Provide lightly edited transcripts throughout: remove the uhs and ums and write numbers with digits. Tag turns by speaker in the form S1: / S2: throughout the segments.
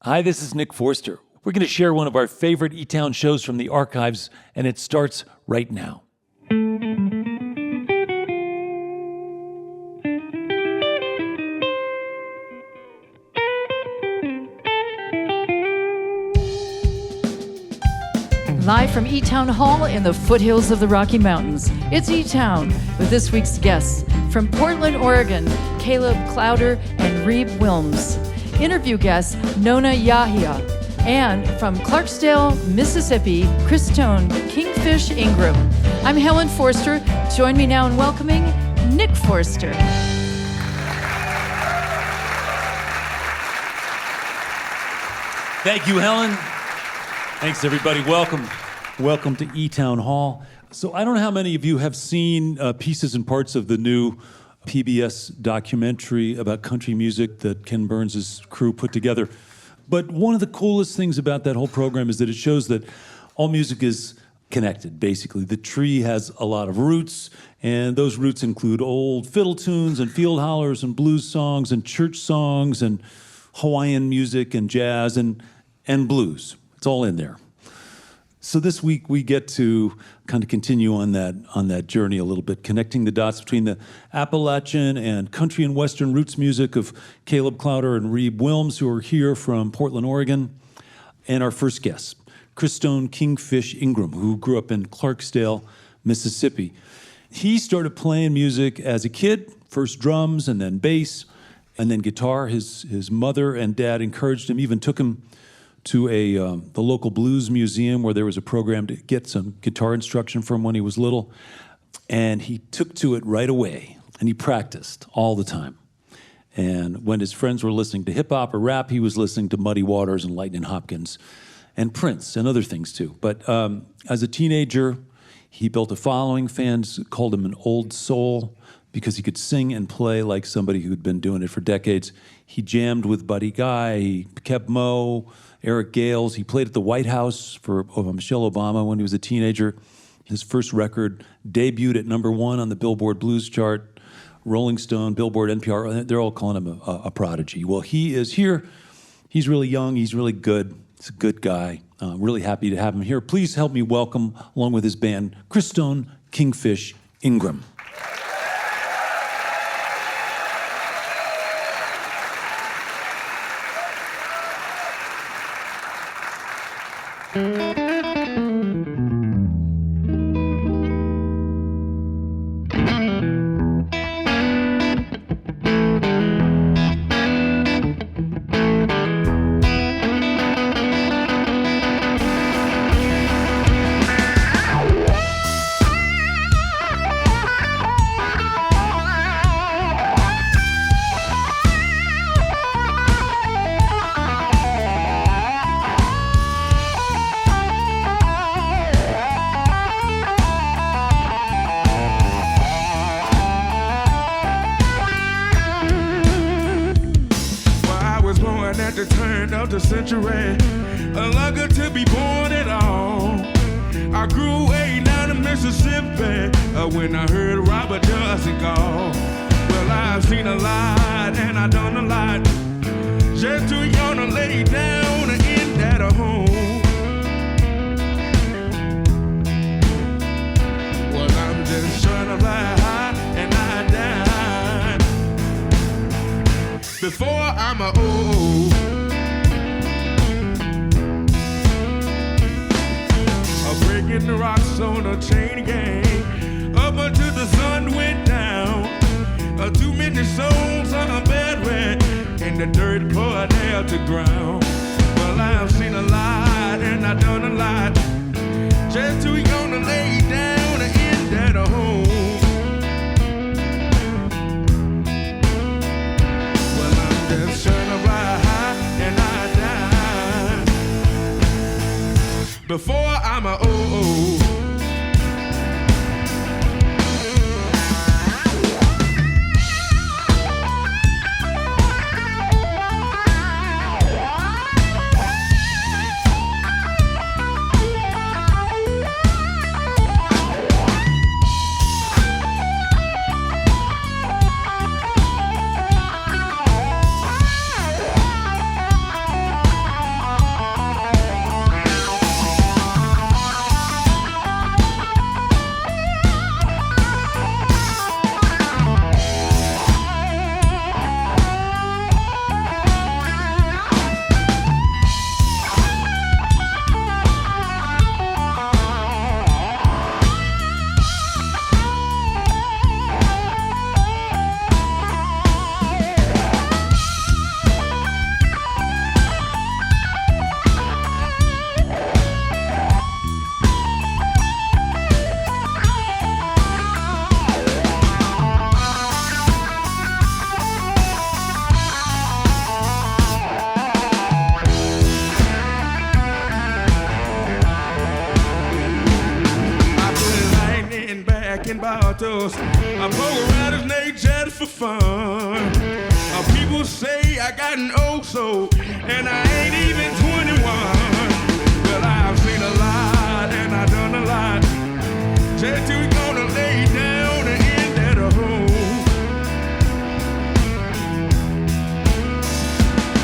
S1: Hi, this is Nick Forster. We're going to share one of our favorite eTown shows from the archives, and it starts right now.
S2: Live from eTown Hall in the foothills of the Rocky Mountains, it's eTown with this week's guests. From Portland, Oregon, Caleb Klauder Reeb Willms. Interview guest, Nona Yehia. And from Clarksdale, Mississippi, Christone, Kingfish, Ingram. I'm Helen Forster. Join me now in welcoming Nick Forster.
S1: Thank you, Helen. Thanks, everybody. Welcome to eTown Hall. So I don't know how many of you have seen pieces and parts of the new PBS documentary about country music that Ken Burns' crew put together. But one of the coolest things about that whole program is that it shows that all music is connected, basically. The tree has a lot of roots, and those roots include old fiddle tunes and field hollers and blues songs and church songs and Hawaiian music and jazz and blues. It's all in there. So this week we get to kind of continue on that journey a little bit, connecting the dots between the Appalachian and country and western roots music of Caleb Klauder Reeb Willms, who are here from Portland, Oregon, and our first guest, Christone Kingfish Ingram, who grew up in Clarksdale, Mississippi. He started playing music as a kid, first drums and then bass, and then guitar. His mother and dad encouraged him, even took him to the local blues museum where there was a program to get some guitar instruction from when he was little. And he took to it right away, and he practiced all the time. And when his friends were listening to hip-hop or rap, he was listening to Muddy Waters and Lightnin' Hopkins and Prince and other things too. But as a teenager, he built a following. Fans called him an old soul because he could sing and play like somebody who'd been doing it for decades. He jammed with Buddy Guy, he kept Mo, Eric Gales. He played at the White House for Michelle Obama when he was a teenager. His first record debuted at #1 on the Billboard Blues chart, Rolling Stone, Billboard, NPR. They're all calling him a prodigy. Well, he is here. He's really young. He's really good. He's a good guy. Really happy to have him here. Please help me welcome, along with his band, Christone Kingfish Ingram.
S3: The century, lucky to be born at all. I grew way down in Mississippi when I heard Robert Johnson call. Well, I've seen a lot and I done a lot, just too young to lay down in that home. Well, I'm just trying to fly high and I die before I'm old. Breaking the rocks on a chain gang up until the sun went down. Too many souls are buried in the dirt poured down to ground. Well, I've seen a lot and I've done a lot, just too young to lay down in that home. Well, I'm just trying to ride high and I die before I'm old. about us. I poke around his neck just for fun. People say I got an old soul, and I ain't even 21. But I've seen a lot, and I've done a lot. Just till we gonna lay down and end at a home.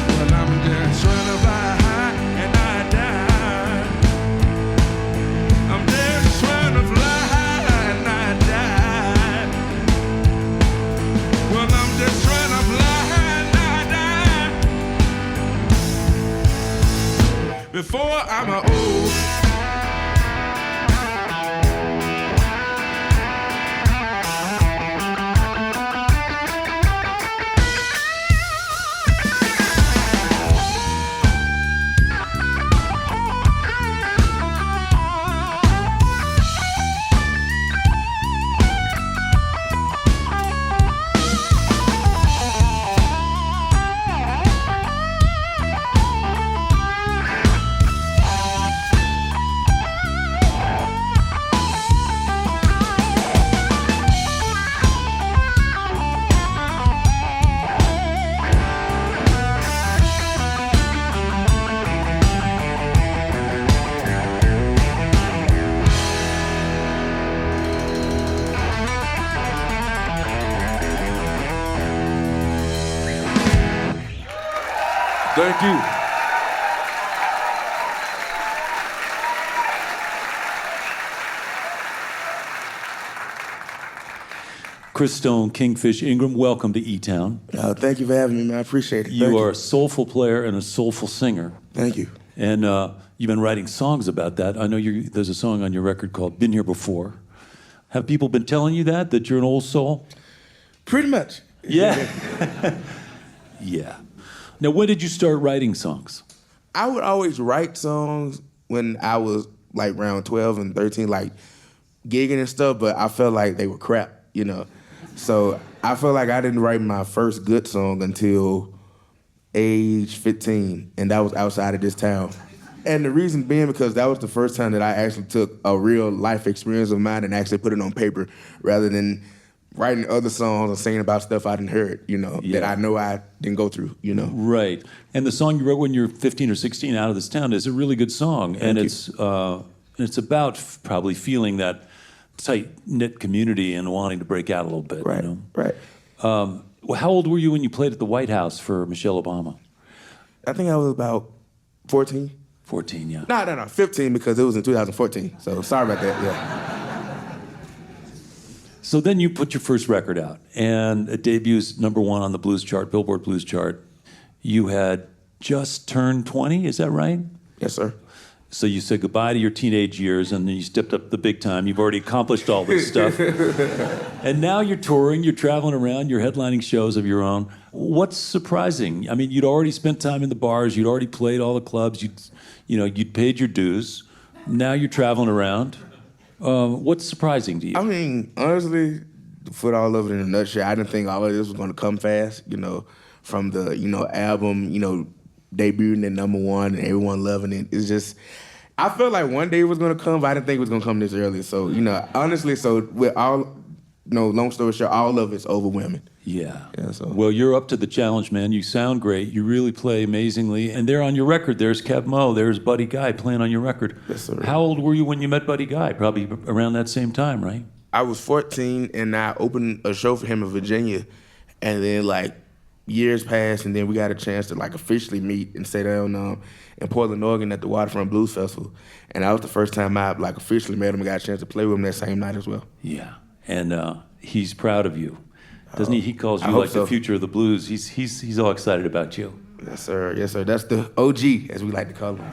S3: Well, I'm just trying to fly high, and I die. I'm just trying to fly high, and I die. Well, I'm just trying to fly high, and I die. Before I'm old.
S1: Thank you. Christone, Kingfish, Ingram, welcome to eTown.
S4: Thank you for having me, man. I appreciate it.
S1: You are a soulful player and a soulful singer.
S4: Thank you.
S1: And you've been writing songs about that. I know there's a song on your record called Been Here Before. Have people been telling you that you're an old soul?
S4: Pretty much.
S1: Yeah. Yeah. Now, when did you start writing songs?
S4: I would always write songs when I was like around 12 and 13, like gigging and stuff, but I felt like they were crap, you know? So I felt like I didn't write my first good song until age 15, and that was outside of this town. And the reason being because that was the first time that I actually took a real life experience of mine and actually put it on paper rather than writing other songs and singing about stuff I didn't heard, you know, that I know I didn't go through, you know.
S1: Right. And the song you wrote when you were 15 or 16, Out of This Town, is a really good song.
S4: Thank you.
S1: It's about probably feeling that tight-knit community and wanting to break out a little bit.
S4: Right,
S1: you know?
S4: right.
S1: Well, how old were you when you played at the White House for Michelle Obama?
S4: I think I was about 14.
S1: 14, yeah.
S4: No, 15 because it was in 2014. So sorry about that, yeah.
S1: So then you put your first record out, and it debuts #1 on the blues chart, Billboard Blues chart. You had just turned 20, is that right?
S4: Yes, sir.
S1: So you said goodbye to your teenage years, and then you stepped up the big time. You've already accomplished all this stuff. And now you're touring, you're traveling around, you're headlining shows of your own. What's surprising? I mean, you'd already spent time in the bars, you'd already played all the clubs, you'd paid your dues. Now you're traveling around. What's surprising to you?
S4: I mean, honestly, to put all of it in a nutshell, I didn't think all of this was going to come fast, you know, from the, album, debuting at #1 and everyone loving it. It's just, I felt like one day it was going to come, but I didn't think it was going to come this early. So, honestly, with all, long story short, all of it's overwhelming.
S1: Yeah.
S4: So.
S1: Well, you're up to the challenge, man. You sound great. You really play amazingly. And there on your record, there's Kev Mo, there's Buddy Guy playing on your record.
S4: Yes, sir.
S1: How old were you when you met Buddy Guy? Probably around that same time, right?
S4: I was 14, and I opened a show for him in Virginia. And then, years passed, and then we got a chance to, officially meet and stay down in Portland, Oregon at the Waterfront Blues Festival. And that was the first time I, officially met him and got a chance to play with him that same night as well.
S1: Yeah. And he's proud of you. Doesn't he? He calls you
S4: I hope
S1: the
S4: so.
S1: future of the blues. He's all excited about you.
S4: Yes, sir. Yes, sir. That's the OG, as we like to call him.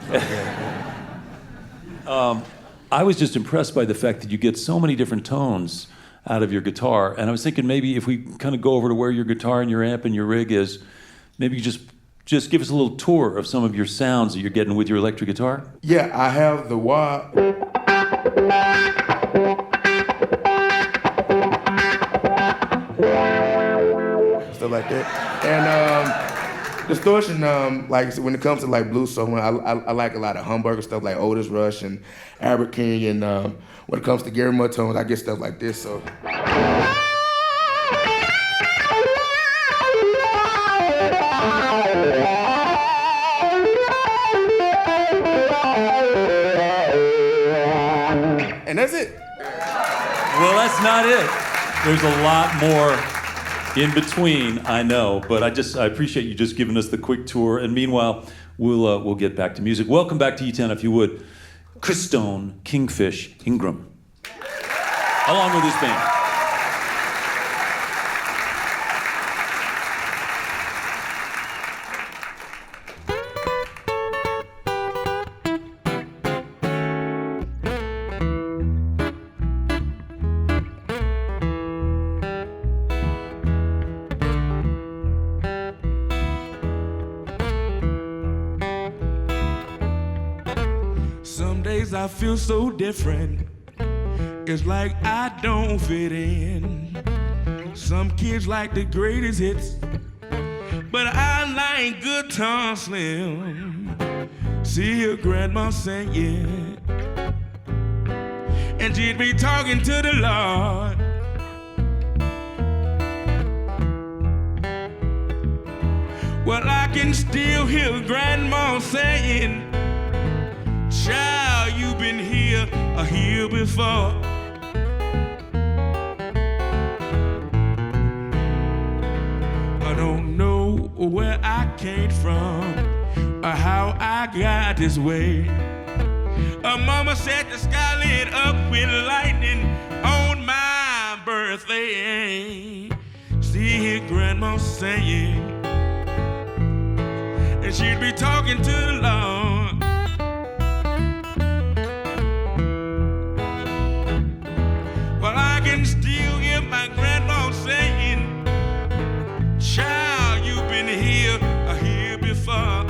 S1: I was just impressed by the fact that you get so many different tones out of your guitar. And I was thinking maybe if we kind of go over to where your guitar and your amp and your rig is, maybe you just give us a little tour of some of your sounds that you're getting with your electric guitar.
S4: Yeah, I have the wah. Stuff like that. And Distortion, like when it comes to like blues soul, I like a lot of Hamburger stuff like Otis Rush and Albert King, and when it comes to Gary Moore tones, I get stuff like this. So. And that's it.
S1: Well, that's not it. There's a lot more in between, I know, but I appreciate you just giving us the quick tour. And meanwhile, we'll get back to music. Welcome back to eTown, if you would. Christone, Kingfish, Ingram, along with his band.
S3: Some days I feel so different. It's like I don't fit in. Some kids like the greatest hits, but I like Guitar Slim. See your grandma singing, and she'd be talking to the Lord. Well, I can still hear grandma saying, child, you've been here before. I don't know where I came from or how I got this way. Mama said the sky lit up with lightning on my birthday. See here grandma saying, and she'd be talking to the Lord. Well, I can still hear my grandma saying, child, you've been here before.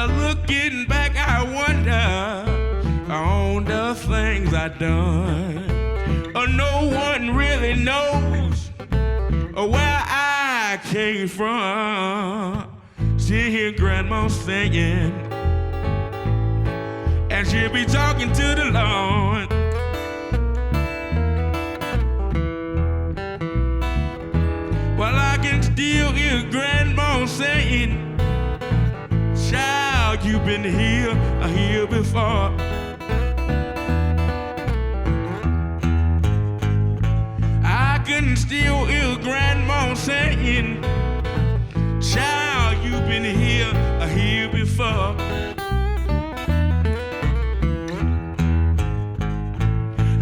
S3: Looking back, I wonder on the things I've done. No one really knows where I came from. See here grandma singing, and she'll be talking to the Lord. Well, I can still hear grandma saying, child, you've been here before. I can still hear grandma saying, child, you've been here before.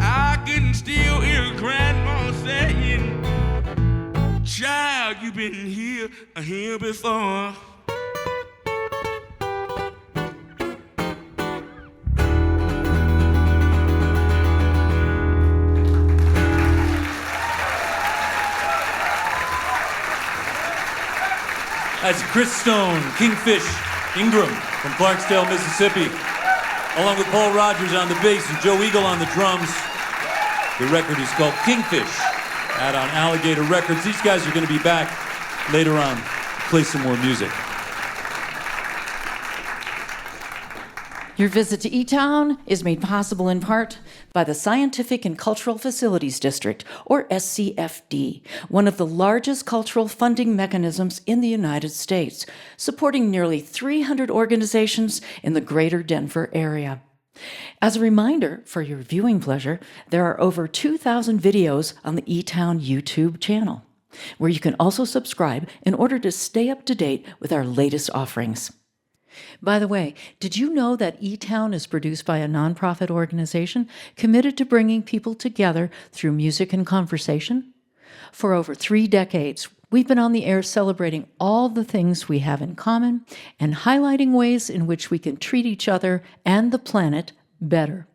S3: I can still hear grandma saying, child, you've been here before.
S1: That's Christone, Kingfish, Ingram from Clarksdale, Mississippi, along with Paul Rogers on the bass and Joe Eagle on the drums. The record is called Kingfish, out on Alligator Records. These guys are going to be back later on to play some more music.
S2: Your visit to eTown is made possible in part by the Scientific and Cultural Facilities District, or SCFD, one of the largest cultural funding mechanisms in the United States, supporting nearly 300 organizations in the greater Denver area. As a reminder, for your viewing pleasure, there are over 2,000 videos on the eTown YouTube channel, where you can also subscribe in order to stay up to date with our latest offerings. By the way, did you know that eTown is produced by a nonprofit organization committed to bringing people together through music and conversation? For over 3 decades, we've been on the air celebrating all the things we have in common and highlighting ways in which we can treat each other and the planet better.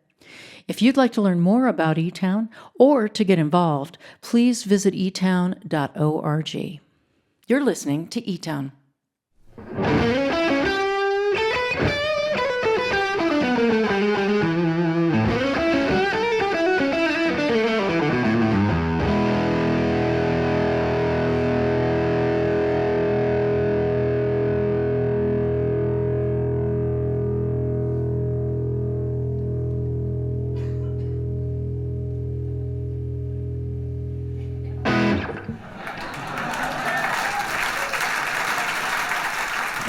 S2: If you'd like to learn more about eTown or to get involved, please visit etown.org. You're listening to eTown.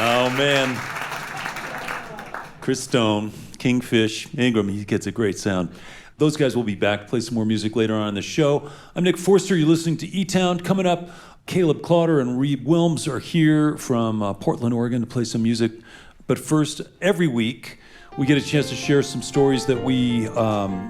S1: Oh, man. Christone, Kingfish, Ingram, he gets a great sound. Those guys will be back, play some more music later on in the show. I'm Nick Forster. You're listening to eTown. Coming up, Caleb Klauder and Reeb Willms are here from Portland, Oregon to play some music. But first, every week, we get a chance to share some stories that we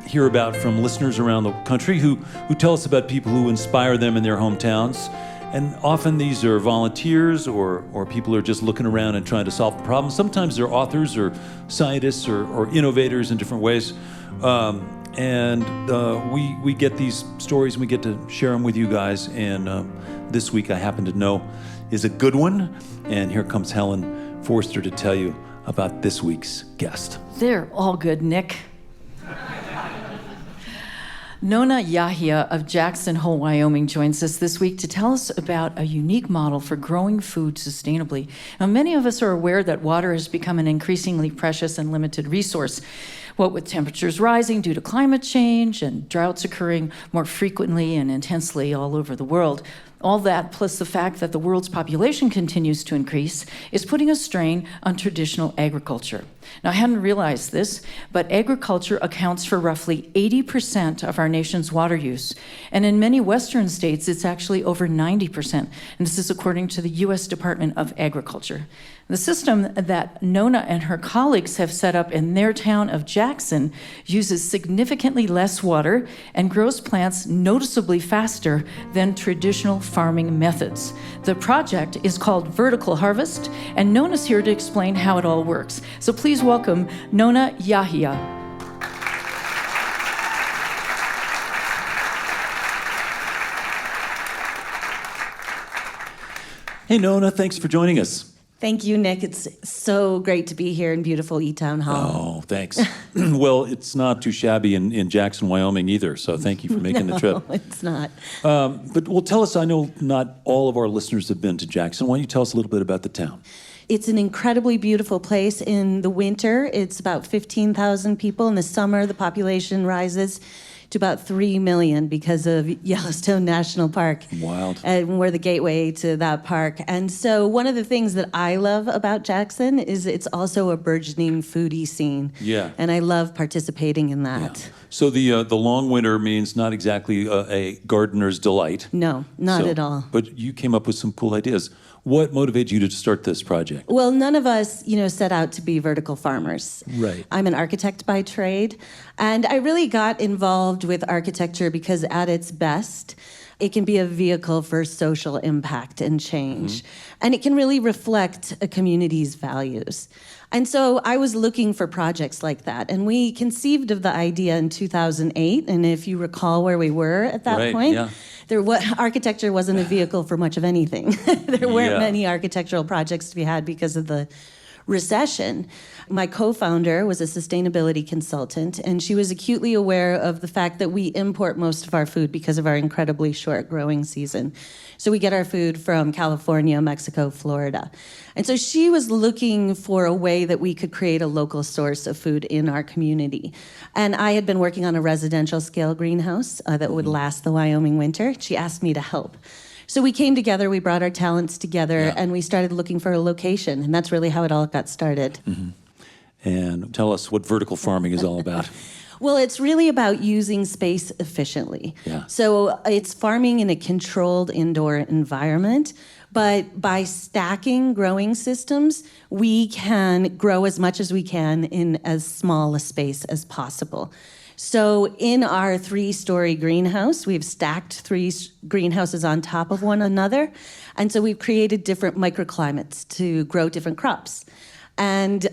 S1: hear about from listeners around the country who tell us about people who inspire them in their hometowns. And often these are volunteers or people who are just looking around and trying to solve a problem. Sometimes they're authors or scientists or innovators in different ways. We get these stories and we get to share them with you guys. And this week I happen to know is a good one. And here comes Helen Forster to tell you about this week's guest.
S2: They're all good, Nick. Nona Yehia of Jackson Hole, Wyoming joins us this week to tell us about a unique model for growing food sustainably. Now, many of us are aware that water has become an increasingly precious and limited resource. What with temperatures rising due to climate change and droughts occurring more frequently and intensely all over the world, all that, plus the fact that the world's population continues to increase, is putting a strain on traditional agriculture. Now, I hadn't realized this, but agriculture accounts for roughly 80% of our nation's water use. And in many Western states, it's actually over 90%. And this is according to the U.S. Department of Agriculture. The system that Nona and her colleagues have set up in their town of Jackson uses significantly less water and grows plants noticeably faster than traditional farming methods. The project is called Vertical Harvest, and Nona's here to explain how it all works. So please welcome Nona Yehia.
S1: Hey, Nona, thanks for joining us.
S5: Thank you, Nick. It's so great to be here in beautiful eTown Hall.
S1: Oh, thanks. Well, it's not too shabby in Jackson, Wyoming either, so thank you for making the trip.
S5: No, it's not.
S1: But well, tell us, I know not all of our listeners have been to Jackson. Why don't you tell us a little bit about the town?
S5: It's an incredibly beautiful place. In the winter, it's about 15,000 people. In the summer, the population rises to about 3 million because of Yellowstone National Park.
S1: Wild.
S5: And we're the gateway to that park. And so one of the things that I love about Jackson is it's also a burgeoning foodie scene.
S1: Yeah.
S5: And I love participating in that.
S1: Yeah. So the long winter means not exactly a gardener's delight.
S5: No, not at all.
S1: But you came up with some cool ideas. What motivated you to start this project?
S5: Well, none of us, set out to be vertical farmers.
S1: Right.
S5: I'm an architect by trade, and I really got involved with architecture because at its best, it can be a vehicle for social impact and change. Mm-hmm. And it can really reflect a community's values. And so I was looking for projects like that. And we conceived of the idea in 2008. And if you recall where we were at that point,
S1: yeah.
S5: Architecture wasn't a vehicle for much of anything. There weren't many architectural projects to be had because of the recession. My co-founder was a sustainability consultant, and she was acutely aware of the fact that we import most of our food because of our incredibly short growing season. So we get our food from California, Mexico, Florida. And so she was looking for a way that we could create a local source of food in our community. And I had been working on a residential scale greenhouse that would last the Wyoming winter. She asked me to help. So we came together, we brought our talents together, and we started looking for a location. And that's really how it all got started.
S1: Mm-hmm. And tell us what vertical farming is all about.
S5: Well, it's really about using space efficiently.
S1: Yeah.
S5: So it's farming in a controlled indoor environment But by stacking growing systems, we can grow as much as we can in as small a space as possible. So in our 3-story greenhouse, we've stacked 3 greenhouses on top of one another. And so we've created different microclimates to grow different crops. And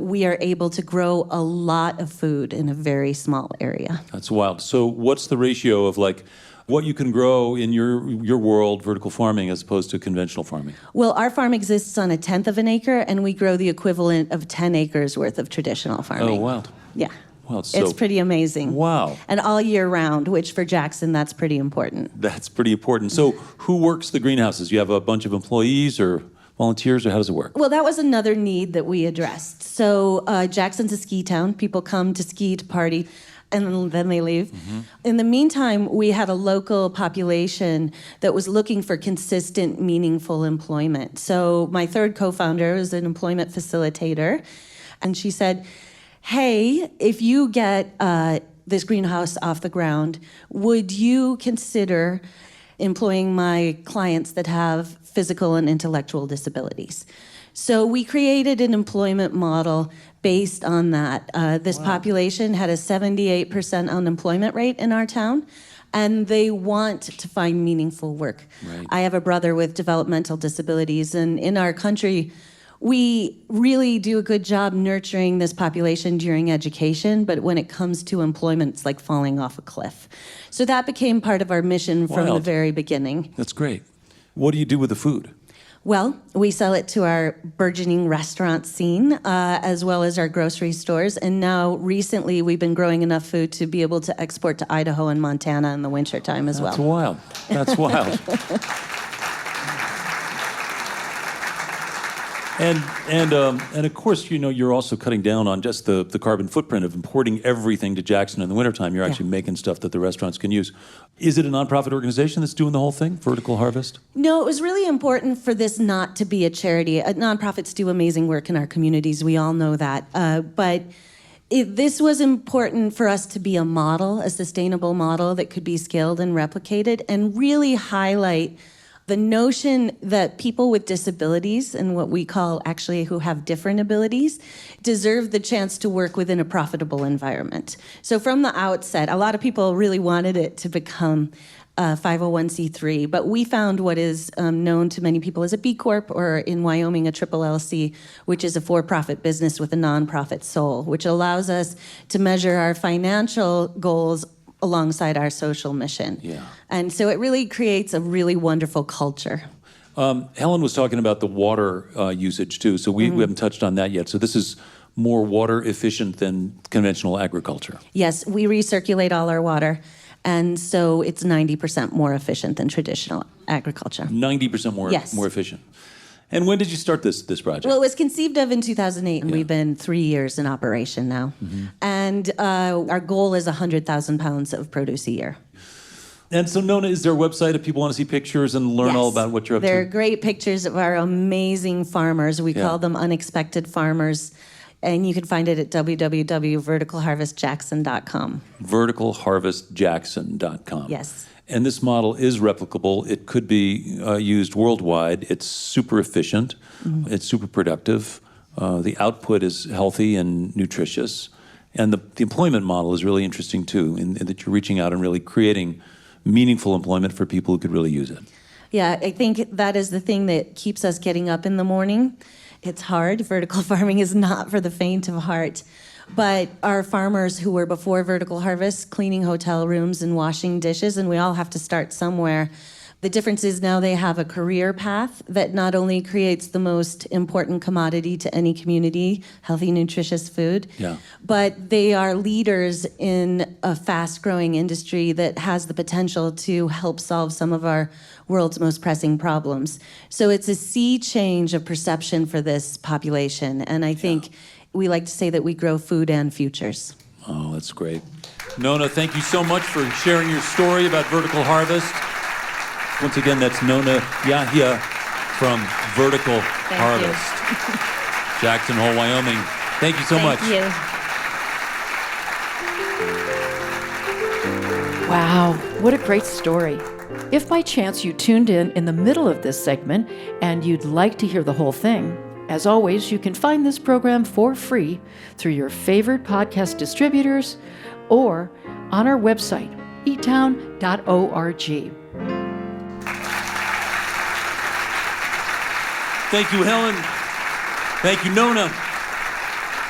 S5: we are able to grow a lot of food in a very small area.
S1: That's wild. So what's the ratio of like what you can grow in your world, vertical farming, as opposed to conventional farming?
S5: Well, our farm exists on 1/10 of an acre, and we grow the equivalent of 10 acres worth of traditional farming.
S1: Oh, wild.
S5: Yeah.
S1: Well, so,
S5: It's pretty amazing.
S1: Wow.
S5: And all year round, which for Jackson, that's pretty important.
S1: That's pretty important. So who works the greenhouses? You have a bunch of employees or volunteers, or how does it work?
S5: Well, that was another need that we addressed. So Jackson's a ski town. People come to ski, to party, and then they leave. Mm-hmm. In the meantime, we had a local population that was looking for consistent, meaningful employment. So my third co-founder is an employment facilitator, and she said, hey, if you get this greenhouse off the ground, would you consider employing my clients that have physical and intellectual disabilities? So we created an employment model based on that. This population had a 78% unemployment rate in our town, and they want to find meaningful work.
S1: Right.
S5: I have a brother with developmental disabilities, and in our country, we really do a good job nurturing this population during education, but when it comes to employment, it's like falling off a cliff. So that became part of our mission from the very beginning.
S1: That's great. What do you do with the food?
S5: Well, we sell it to our burgeoning restaurant scene, as well as our grocery stores. And now, recently, we've been growing enough food to be able to export to Idaho and Montana in the wintertime as well.
S1: That's wild. That's wild. And of course, you're also cutting down on just the carbon footprint of importing everything to Jackson in the wintertime. You're actually making stuff that the restaurants can use. Is it a nonprofit organization that's doing the whole thing, Vertical Harvest?
S5: No, it was really important for this not to be a charity. Nonprofits do amazing work in our communities. We all know that. But this was important for us to be a model, a sustainable model that could be scaled and replicated, and really highlight the notion that people with disabilities, and what we call actually who have different abilities, deserve the chance to work within a profitable environment. So from the outset, a lot of people really wanted it to become 501c3, but we found what is known to many people as a B Corp, or in Wyoming, a triple LC, which is a for-profit business with a nonprofit soul, which allows us to measure our financial goals alongside our social mission.
S1: Yeah.
S5: And so it really creates a really wonderful culture.
S1: Helen was talking about the water usage too, so we haven't touched on that yet. So this is more water efficient than conventional agriculture.
S5: Yes, we recirculate all our water, and so it's 90% more efficient than traditional agriculture.
S1: 90% more efficient. And when did you start this project?
S5: Well, it was conceived of in 2008, and we've been 3 years in operation now. Mm-hmm. And our goal is 100,000 pounds of produce a year.
S1: And so, Nona, is there a website if people want to see pictures and learn all about what you're up to?
S5: There are great pictures of our amazing farmers. We call them unexpected farmers. And you can find it at www.verticalharvestjackson.com.
S1: Verticalharvestjackson.com.
S5: Yes.
S1: And this model is replicable. It could be used worldwide. It's super efficient. Mm-hmm. It's super productive. The output is healthy and nutritious. And the employment model is really interesting, too, in that you're reaching out and really creating meaningful employment for people who could really use it.
S5: Yeah, I think that is the thing that keeps us getting up in the morning. It's hard. Vertical farming is not for the faint of heart. But our farmers who were before Vertical Harvest, cleaning hotel rooms and washing dishes, and we all have to start somewhere. The difference is now they have a career path that not only creates the most important commodity to any community, healthy, nutritious food, but they are leaders in a fast-growing industry that has the potential to help solve some of our world's most pressing problems. So it's a sea change of perception for this population, and I think we like to say that we grow food and futures.
S1: Oh, that's great. Nona, thank you so much for sharing your story about Vertical Harvest. Once again, that's Nona Yehia from Vertical Harvest. Jackson Hole, Wyoming. Thank you so much.
S5: Thank you.
S2: Wow, what a great story. If by chance you tuned in the middle of this segment and you'd like to hear the whole thing, as always, you can find this program for free through your favorite podcast distributors or on our website, eTown.org.
S1: Thank you, Helen. Thank you, Nona.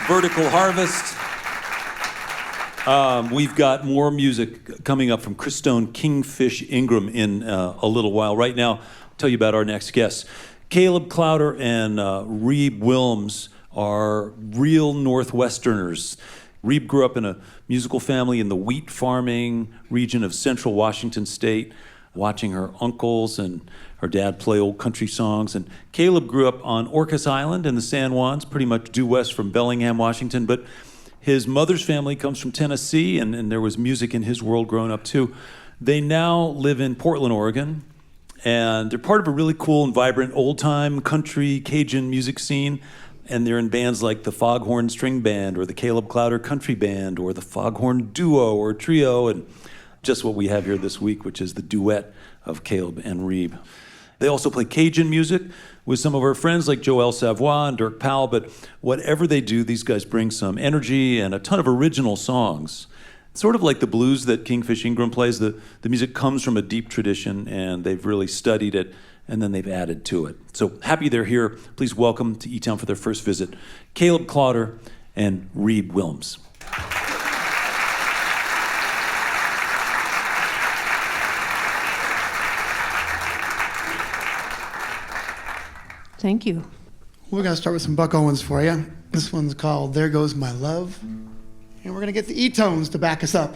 S1: Vertical Harvest. We've got more music coming up from Christone, Kingfish, Ingram in a little while. Right now, I'll tell you about our next guests. Caleb Klauder and Reeb Willms are real Northwesterners. Reeb grew up in a musical family in the wheat farming region of central Washington state, watching her uncles and her dad play old country songs. And Caleb grew up on Orcas Island in the San Juans, pretty much due west from Bellingham, Washington. But his mother's family comes from Tennessee, and there was music in his world growing up too. They now live in Portland, Oregon, and they're part of a really cool and vibrant old-time country Cajun music scene. And they're in bands like the Foghorn String Band or the Caleb Klauder Country Band or the Foghorn Duo or Trio, and just what we have here this week, which is the duet of Caleb and Reeb. They also play Cajun music with some of our friends like Joel Savoy and Dirk Powell, but whatever they do, these guys bring some energy and a ton of original songs. Sort of like the blues that Kingfish Ingram plays, the music comes from a deep tradition, and they've really studied it, and then they've added to it. So happy they're here. Please welcome to eTown for their first visit, Caleb Klauder and Reeb Willms.
S6: Thank you.
S7: We're going to start with some Buck Owens for you. This one's called There Goes My Love. And we're going to get the E-tones to back us up.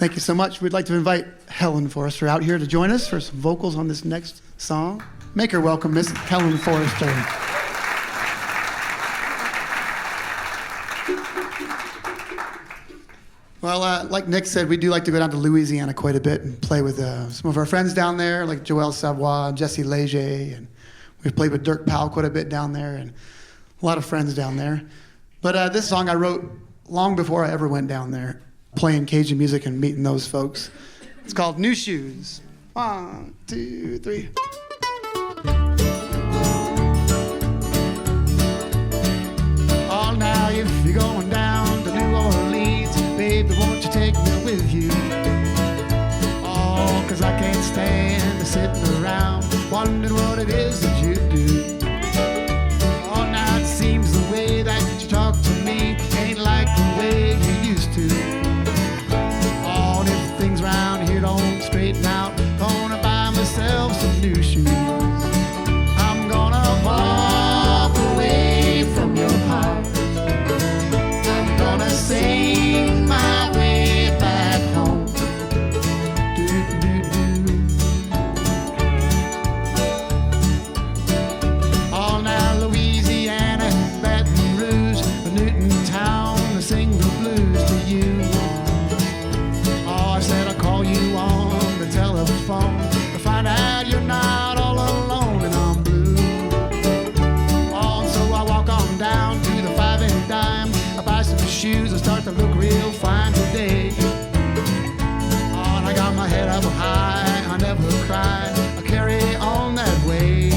S7: Thank you so much. We'd like to invite Helen Forrester out here to join us for some vocals on this next song. Make her welcome, Miss Helen Forrester. Well, like Nick said, we do like to go down to Louisiana quite a bit and play with some of our friends down there, like Joel Savoy and Jesse Leger, and we've played with Dirk Powell quite a bit down there, and a lot of friends down there. But this song I wrote long before I ever went down there, playing Cajun music and meeting those folks. It's called New Shoes. 1, 2, 3. Oh, now if you're going down to New Orleans, baby, won't you take me with you? Oh, 'cause I can't stand sitting around wondering what it is that you do. Oh, now it seems the way that you talk to me ain't like the way you used to. Oh, and if things around here don't straighten out, gonna buy myself some new shoes. I'm gonna walk away from your heart. I'm gonna sing my way back home. Do, do, do. All now Louisiana, Baton Rouge, Newtown, to sing the blues to you. Oh, I said I'll call you on the telephone to find out you're not all alone and I'm blue. Oh, and so I walk on down to the 5 and dime. I buy some shoes and start to look real fine today. Oh, and I got my head up high, I never cry, I carry on that way.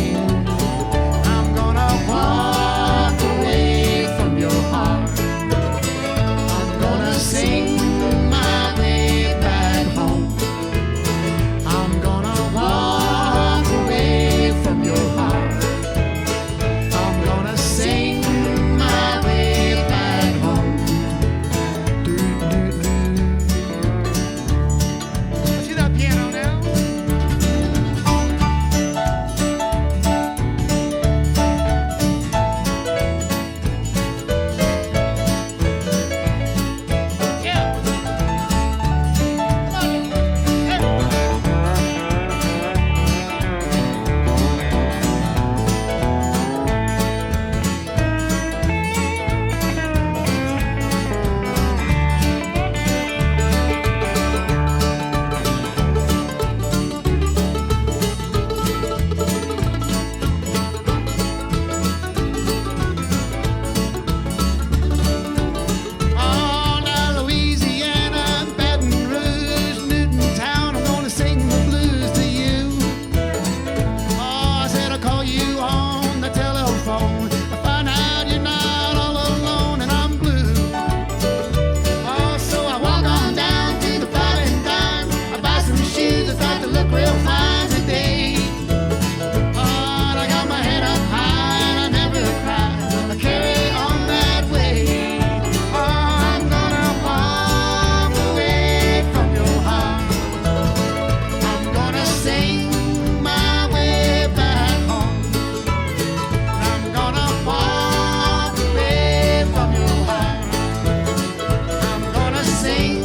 S7: I'm gonna walk away from your heart. I'm gonna sing my way back home. I'm gonna walk away from your heart. I'm gonna sing my way back home. Do, do, do. See that piano now? Yeah. Oh, now Louisiana, Baton Rouge, Newtown, I'm gonna sing the blues to you. Oh, I said I'll call you on the telephone. I find out you're not all alone and I'm blue. Oh, so I walk on down to the 5 and dime. I buy some shoes that start to look real fine today. Oh, and I got my head up high and I never cry. I carry on that way. Oh, I'm gonna walk away from your heart. I'm gonna sing my way back home. I'm gonna walk away from your heart. I'm gonna sing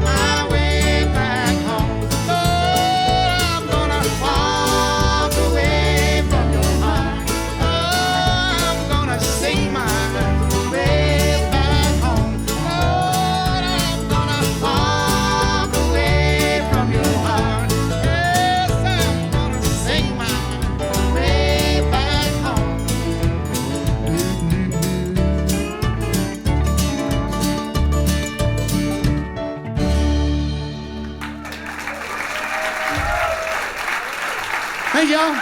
S7: my way back home. Oh, I'm gonna walk away from your heart. Oh, I'm gonna sing my way back home. Oh, I'm gonna walk away from your heart. Yes, I'm gonna sing my way back home. Thank y'all.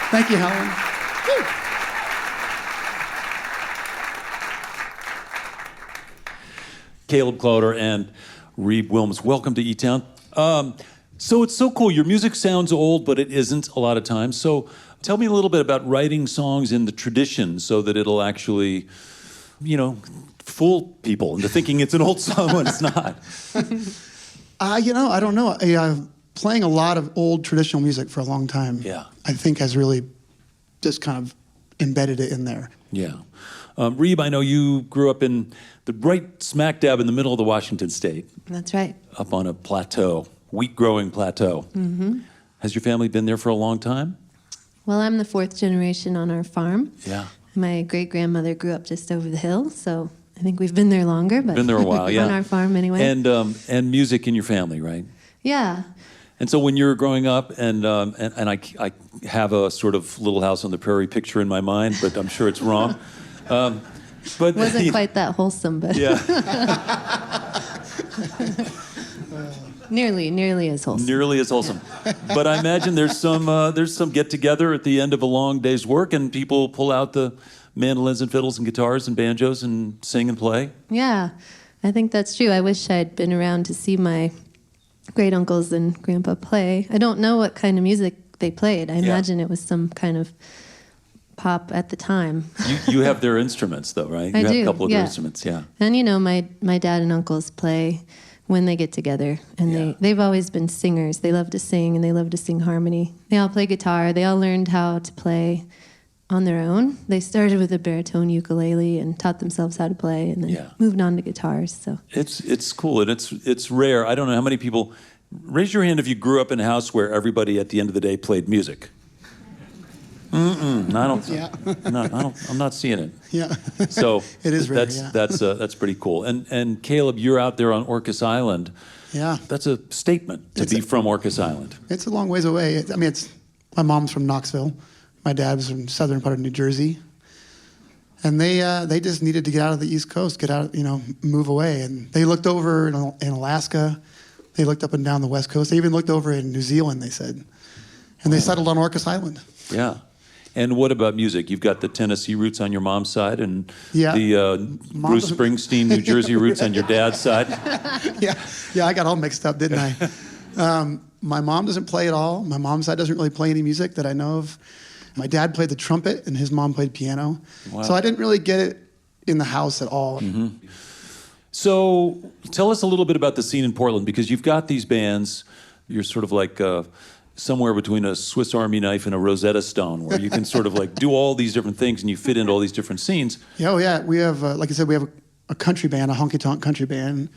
S7: Thank you, Helen. Woo.
S1: Caleb Klauder and Reeb Willms. Welcome to eTown. So it's so cool. Your music sounds old, but it isn't a lot of times. So tell me a little bit about writing songs in the tradition so that it'll actually, fool people into thinking it's an old song when it's not.
S7: I don't know. Playing a lot of old traditional music for a long time,
S1: Yeah.
S7: I think has really just kind of embedded it in there.
S1: Yeah. Reeb, I know you grew up in the right smack dab in the middle of the Washington state,
S6: That's right.
S1: up on a plateau, wheat-growing plateau. Mm-hmm. Has your family been there for a long time?
S6: Well, I'm the fourth generation on our farm.
S1: Yeah.
S6: My great-grandmother grew up just over the hill, so I think we've been there longer, but
S1: Been there a while, yeah.
S6: on our farm anyway.
S1: And music in your family, right?
S6: Yeah.
S1: And so when you're growing up, and I have a sort of Little House on the Prairie picture in my mind, but I'm sure it's wrong. But
S6: Wasn't quite that wholesome, but
S1: yeah,
S6: nearly as wholesome.
S1: nearly as wholesome. But I imagine there's some get together at the end of a long day's work, and people pull out the mandolins and fiddles and guitars and banjos and sing and play.
S6: Yeah, I think that's true. I wish I'd been around to see my great uncles and grandpa play. I don't know what kind of music they played. I imagine it was some kind of pop at the time.
S1: You have their instruments, though, right?
S6: I
S1: You have
S6: do,
S1: a couple of
S6: yeah.
S1: their instruments, yeah.
S6: And my dad and uncles play when they get together, and
S1: Yeah.
S6: they've always been singers. They love to sing, and they love to sing harmony. They all play guitar. They all learned how to play on their own. They started with a baritone ukulele and taught themselves how to play, and then moved on to guitars. So
S1: It's cool, and it's rare. I don't know how many people. Raise your hand if you grew up in a house where everybody at the end of the day played music. I don't.
S8: Yeah.
S1: I'm not seeing it.
S8: Yeah.
S1: So
S8: It is rare,
S1: that's pretty cool. And Caleb, you're out there on Orcas Island.
S8: Yeah.
S1: That's a statement to be from Orcas Island.
S8: It's a long ways away. My mom's from Knoxville. My dad was from southern part of New Jersey. And they just needed to get out of the East Coast, get out, move away. And they looked over in Alaska. They looked up and down the West Coast. They even looked over in New Zealand, they said. And they settled on Orcas Island.
S1: Yeah. And what about music? You've got the Tennessee roots on your mom's side, and
S8: Yeah.
S1: the Bruce Springsteen, New Jersey roots on your dad's side.
S8: Yeah, I got all mixed up, didn't I? My mom doesn't play at all. My mom's side doesn't really play any music that I know of. My dad played the trumpet, and his mom played piano.
S1: Wow.
S8: So I didn't really get it in the house at all.
S1: Mm-hmm. So tell us a little bit about the scene in Portland, because you've got these bands. You're sort of like somewhere between a Swiss Army knife and a Rosetta Stone, where you can sort of like do all these different things and you fit into all these different scenes.
S8: Yeah, we have, like I said, we have a country band, a honky-tonk country band,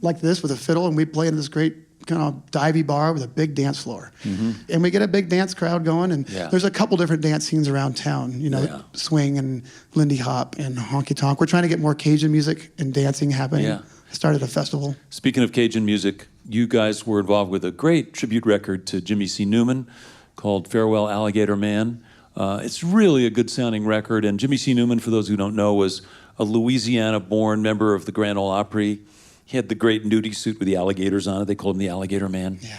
S8: like this with a fiddle, and we play in this great kind of divey bar with a big dance floor. Mm-hmm. And we get a big dance crowd going, and there's a couple different dance scenes around town, swing and Lindy Hop and honky-tonk. We're trying to get more Cajun music and dancing happening.
S1: Yeah.
S8: Started a festival.
S1: Speaking of Cajun music, you guys were involved with a great tribute record to Jimmy C. Newman called Farewell Alligator Man. It's really a good sounding record, and Jimmy C. Newman, for those who don't know, was a Louisiana-born member of the Grand Ole Opry. He had the great nudie suit with the alligators on it. They called him the Alligator Man. Yeah.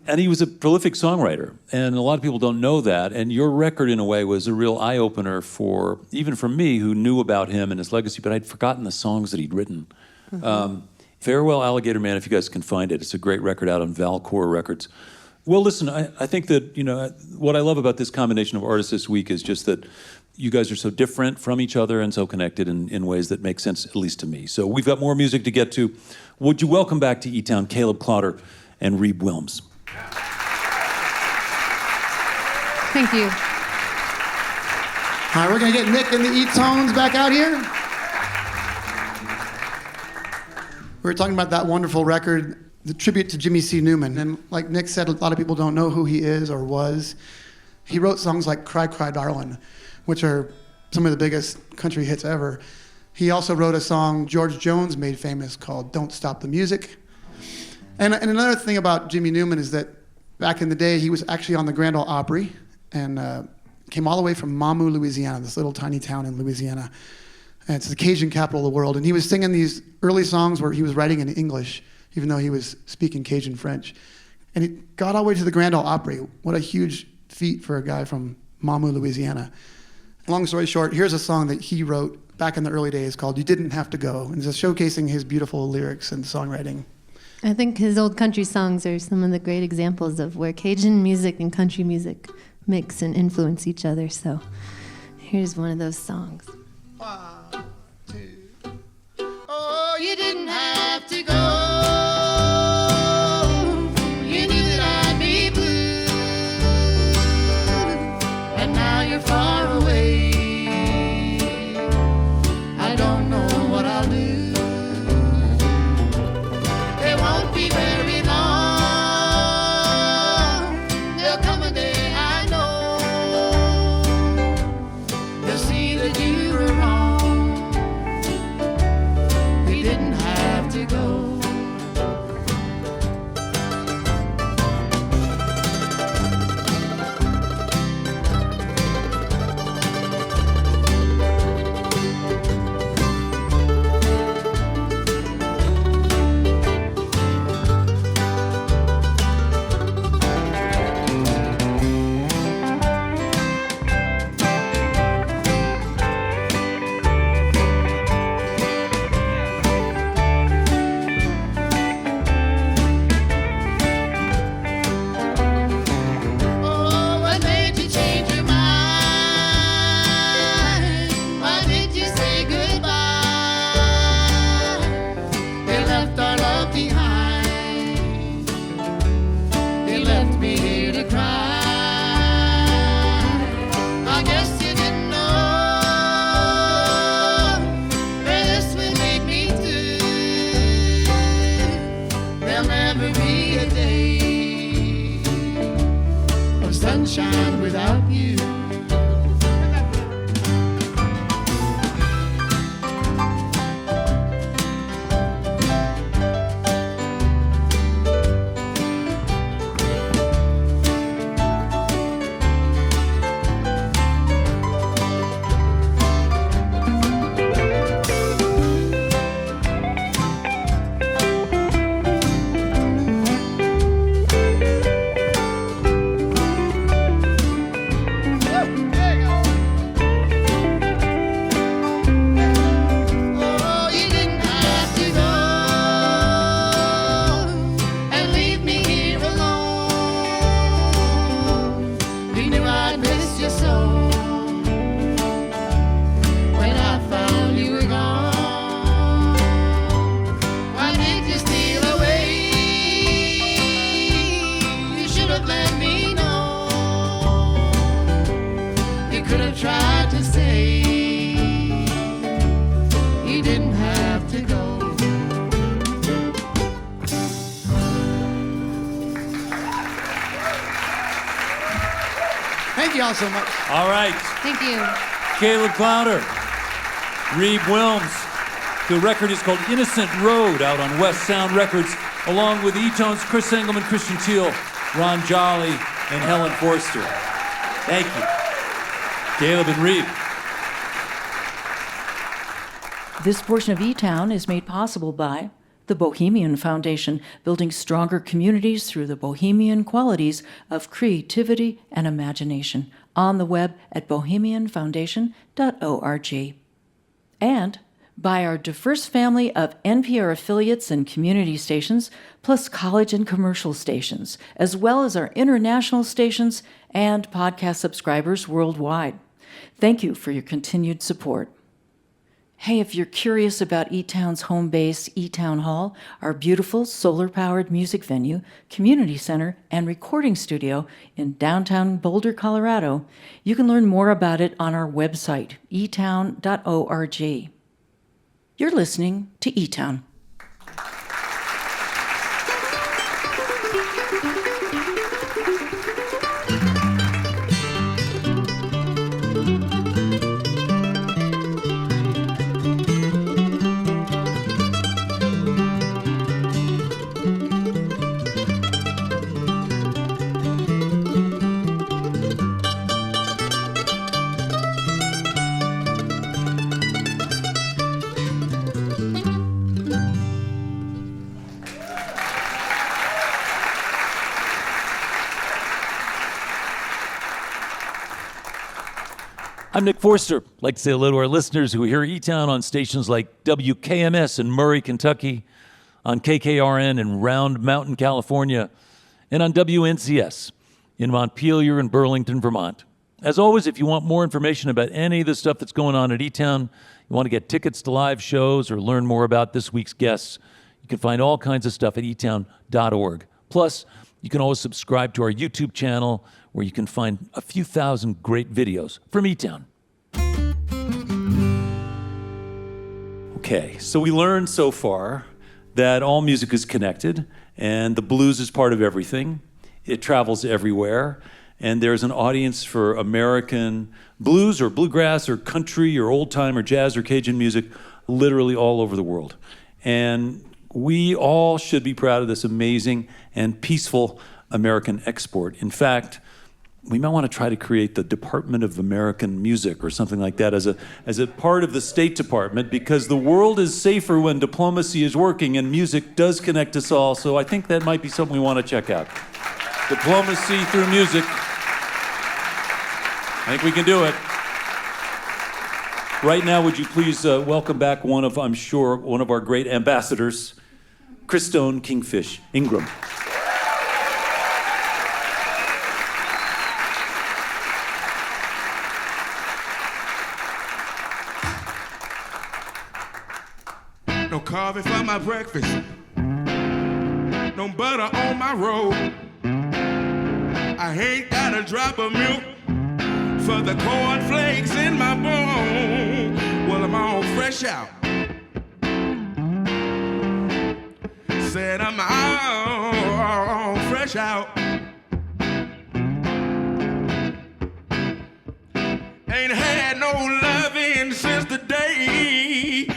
S1: And he was a prolific songwriter, and a lot of people don't know that. And your record, in a way, was a real eye-opener even for me, who knew about him and his legacy, but I'd forgotten the songs that he'd written. Mm-hmm. Farewell Alligator Man, if you guys can find it. It's a great record out on Valcor Records. Well, listen, I think that, what I love about this combination of artists this week is just that you guys are so different from each other and so connected in ways that make sense, at least to me. So we've got more music to get to. Would you welcome back to eTown Caleb Klauder and Reeb Willms?
S6: Thank you.
S8: All right, we're going to get Nick and the E-Tones back out here. We were talking about that wonderful record, the tribute to Jimmy C. Newman. And like Nick said, a lot of people don't know who he is or was. He wrote songs like Cry, Cry, Darlin', which are some of the biggest country hits ever. He also wrote a song George Jones made famous called Don't Stop the Music. And another thing about Jimmy Newman is that back in the day, he was actually on the Grand Ole Opry and came all the way from Mamou, Louisiana, this little tiny town in Louisiana. And it's the Cajun capital of the world. And he was singing these early songs where he was writing in English, even though he was speaking Cajun French. And he got all the way to the Grand Ole Opry. What a huge feat for a guy from Mamou, Louisiana. Long story short, here's a song that he wrote back in the early days called You Didn't Have to Go. And it's just showcasing his beautiful lyrics and songwriting.
S6: I think his old country songs are some of the great examples of where Cajun music and country music mix and influence each other. So here's one of those songs.
S7: 1, 2. Oh, you didn't have to go. You knew that I'd be blue. And now you're far away. never be a day of sunshine without you. Thank you all so much.
S1: All right.
S6: Thank you.
S1: Caleb Klauder Reeb Willms. The record is called Innocent Road, out on West Sound Records, along with eTone's Chris Engelman, Christian Teal, Ron Jolly, and Helen Forster. Thank you. Caleb and Reeb.
S2: This portion of eTown is made possible by the Bohemian Foundation, building stronger communities through the bohemian qualities of creativity and imagination, on the web at bohemianfoundation.org. And by our diverse family of NPR affiliates and community stations, plus college and commercial stations, as well as our international stations and podcast subscribers worldwide. Thank you for your continued support. Hey, if you're curious about eTown's home base, eTown Hall, our beautiful solar-powered music venue, community center, and recording studio in downtown Boulder, Colorado, you can learn more about it on our website, eTown.org. You're listening to eTown.
S1: I'm Nick Forster. I'd like to say hello to our listeners who hear eTown on stations like WKMS in Murray, Kentucky, on KKRN in Round Mountain, California, and on WNCS in Montpelier and Burlington, Vermont. As always, if you want more information about any of the stuff that's going on at eTown, you want to get tickets to live shows or learn more about this week's guests, you can find all kinds of stuff at eTown.org. Plus, you can always subscribe to our YouTube channel, where you can find a few thousand great videos from eTown. Okay, so we learned so far that all music is connected, and the blues is part of everything. It travels everywhere, and there's an audience for American blues or bluegrass or country or old time or jazz or Cajun music literally all over the world. And we all should be proud of this amazing and peaceful American export. In fact, we might want to try to create the Department of American Music or something like that as a part of the State Department, because the world is safer when diplomacy is working, and music does connect us all. So I think that might be something we want to check out. Diplomacy through music. I think we can do it. Right now, would you please welcome back one of our great ambassadors, Christone Kingfish Ingram.
S3: No coffee for my breakfast, no butter on my roll. I ain't got a drop of milk for the cornflakes in my bowl. Well, I'm all fresh out, Said I'm all fresh out. Ain't had no loving since the day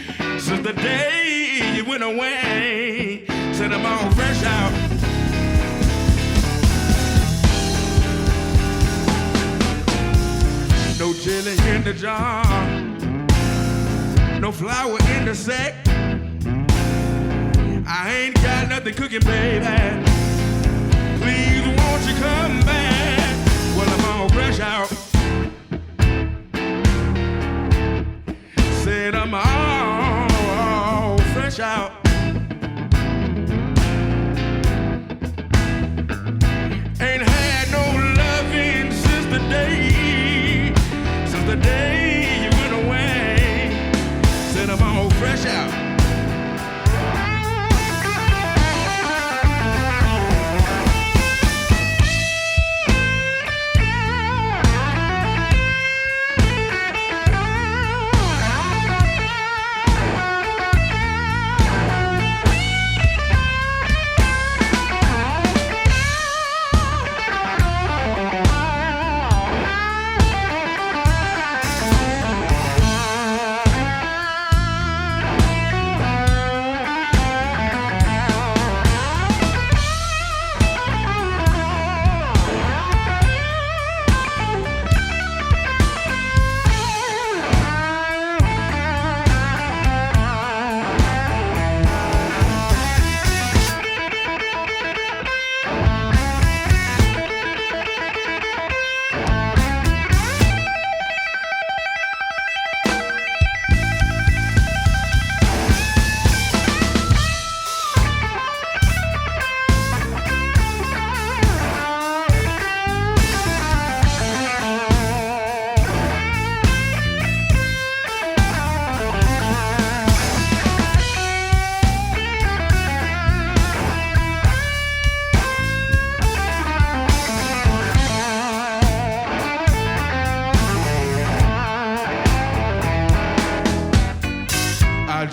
S3: you went away. Said I'm all fresh out. No jelly in the jar, no flour in the sack. I ain't got nothing cooking, baby. Please, won't you come back? Well, I'm all fresh out. Said I'm all fresh out. Ain't had no loving since the day you went away. Said I'm all fresh out.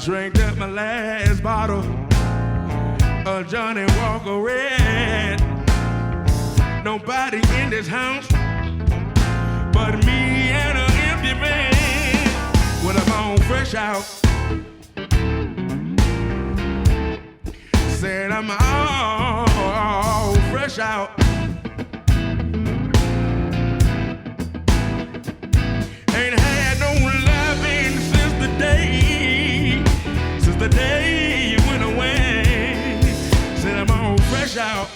S3: Drank up my last bottle of Johnny Walker Red. Nobody in this house but me and an empty van. Well, I'm all fresh out. Said I'm all fresh out. Ain't had no loving since the day you went away. Said I'm all fresh out.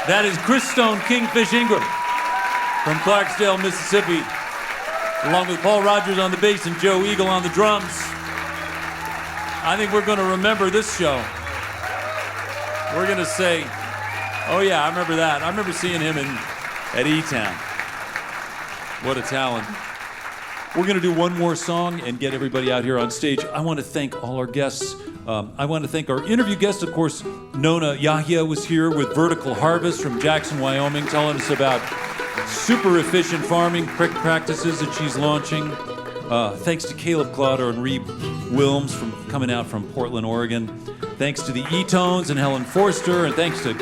S1: That is Christone Kingfish Ingram from Clarksdale, Mississippi, along with Paul Rogers on the bass and Joe Eagle on the drums. I think we're going to remember this show. We're going to say, oh yeah, I remember that. I remember seeing him at eTown. What a talent. We're going to do one more song and get everybody out here on stage. I want to thank all our guests. I want to thank our interview guest, of course. Nona Yehia was here with Vertical Harvest from Jackson, Wyoming, telling us about super efficient farming practices that she's launching. Thanks to Caleb Klauder and Reeb Willms coming out from Portland, Oregon. Thanks to the eTones and Helen Forster, and thanks to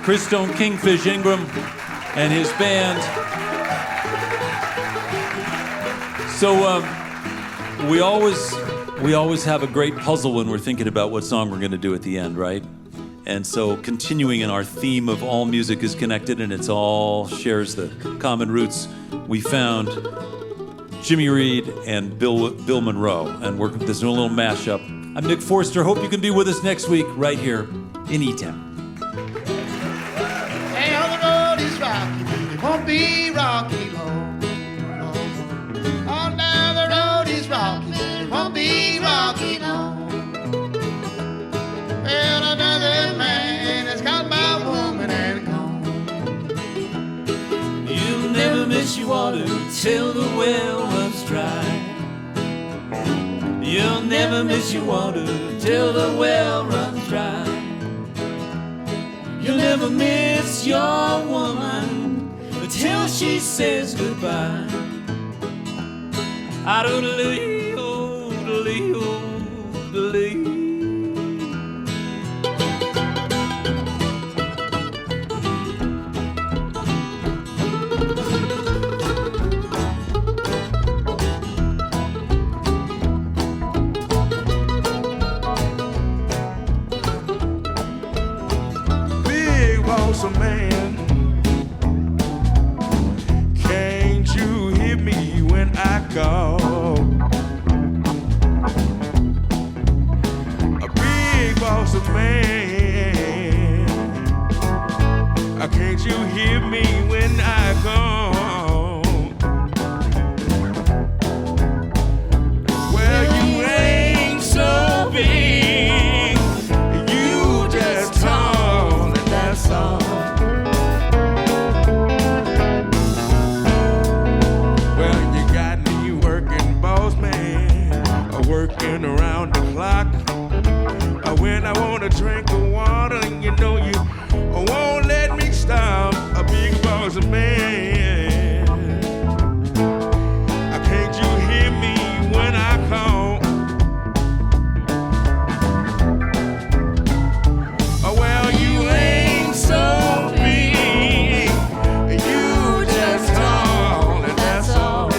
S1: Christone Kingfish Ingram and his band. So we always have a great puzzle when we're thinking about what song we're going to do at the end, right? And so continuing in our theme of all music is connected and it's all shares the common roots, we found Jimmy Reed and Bill Monroe, and we're this little mashup. I'm Nick Forster. Hope you can be with us next week right here in eTown.
S7: Hey, on the road is rocky, but it won't be rocky long. On down the road is rocky, but it won't be rocky long. Well, another man has got my woman and gone.
S9: You'll never miss your water till the well runs dry. You'll never miss your water till the well runs dry. You'll never miss your woman until she says goodbye. I don't believe, believe.
S3: A man, can't you hear me when I call? A big boss of man, can't you hear me when I call? Well, you ain't so big, you just tall, and that's all. Working around the clock. When I want a drink of water, and you know you won't let me stop. A big boss of man. Can't you hear me when I call? Well, you ain't so big, you just tall, and that's all.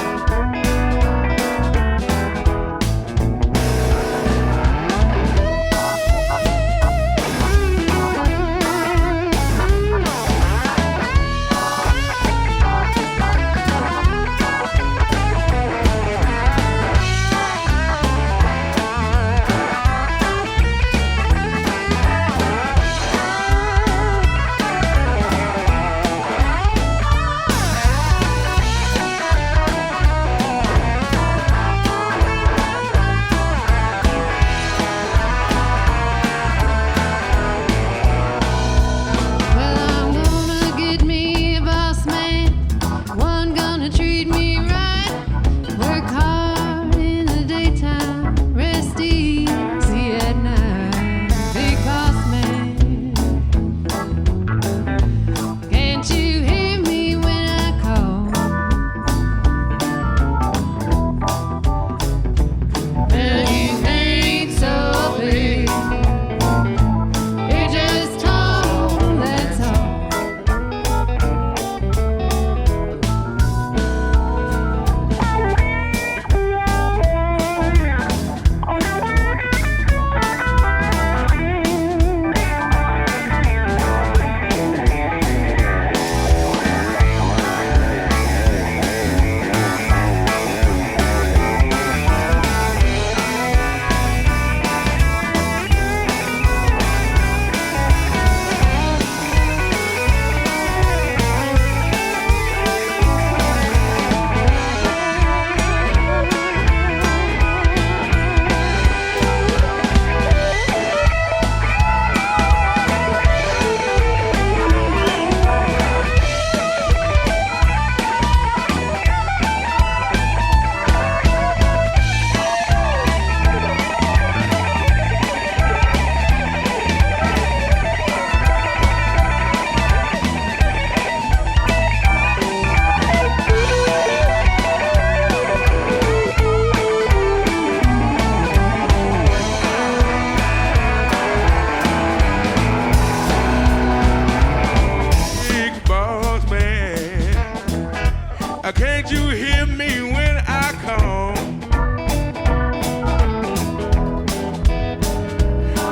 S3: Can't you hear me when I call?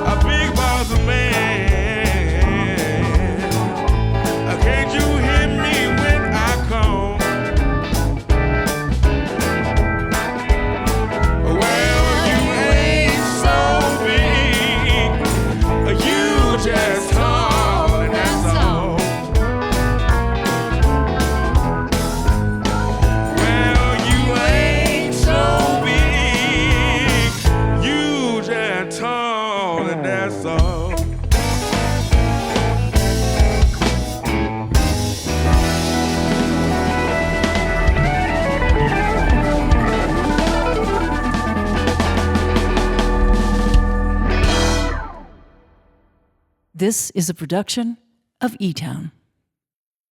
S3: A big boss man. Can't you hear me when I call? Well, you ain't so big. You just tall, and that's all. Well, you ain't so big. You just tall, and that's all.
S2: This is a production of eTown.